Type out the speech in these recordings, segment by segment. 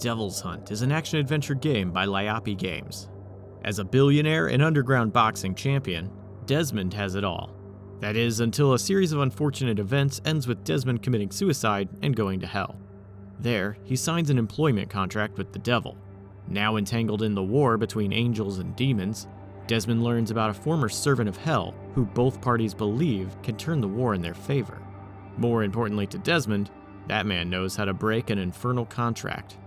Devil's Hunt is an action-adventure game by Lyapi Games. As a billionaire and underground boxing champion, Desmond has it all. That is, until a series of unfortunate events ends with Desmond committing suicide and going to hell. There, he signs an employment contract with the devil. Now entangled in the war between angels and demons, Desmond learns about a former servant of hell who both parties believe can turn the war in their favor. More importantly to Desmond, that man knows how to break an infernal contract.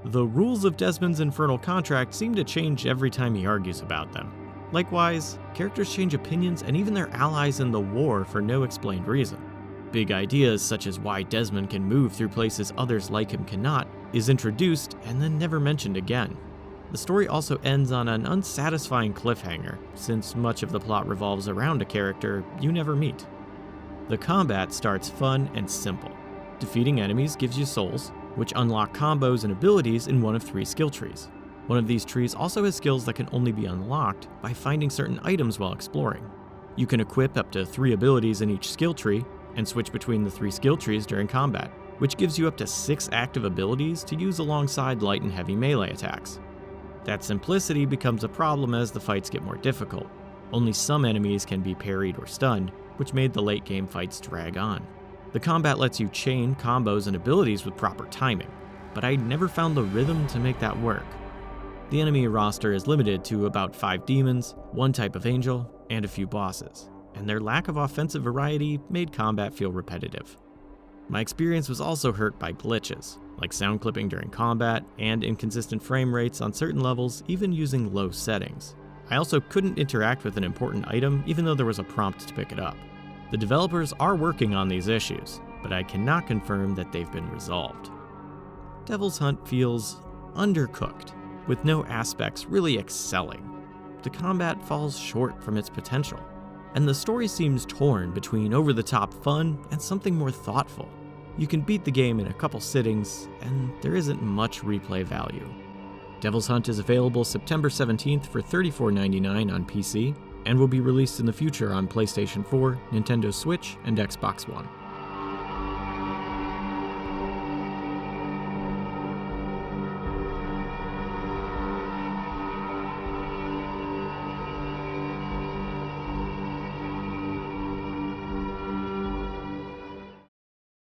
The rules of Desmond's infernal contract seem to change every time he argues about them. Likewise, characters change opinions and even their allies in the war for no explained reason. Big ideas such as why Desmond can move through places others like him cannot is introduced and then never mentioned again. The story also ends on an unsatisfying cliffhanger, since much of the plot revolves around a character you never meet. The combat starts fun and simple. Defeating enemies gives you souls, which unlock combos and abilities in one of 3 skill trees. One of these trees also has skills that can only be unlocked by finding certain items while exploring. You can equip up to 3 abilities in each skill tree, and switch between the 3 skill trees during combat, which gives you up to 6 active abilities to use alongside light and heavy melee attacks. That simplicity becomes a problem as the fights get more difficult. Only some enemies can be parried or stunned, which made the late game fights drag on. The combat lets you chain combos and abilities with proper timing, but I never found the rhythm to make that work. The enemy roster is limited to about 5 demons, 1 type of angel, and a few bosses, and their lack of offensive variety made combat feel repetitive. My experience was also hurt by glitches, like sound clipping during combat and inconsistent frame rates on certain levels even using low settings. I also couldn't interact with an important item even though there was a prompt to pick it up. The developers are working on these issues, but I cannot confirm that they've been resolved. Devil's Hunt feels undercooked, with no aspects really excelling. The combat falls short from its potential, and the story seems torn between over-the-top fun and something more thoughtful. You can beat the game in a couple sittings, and there isn't much replay value. Devil's Hunt is available September 17th for $34.99 on PC, and will be released in the future on PlayStation 4, Nintendo Switch, and Xbox One.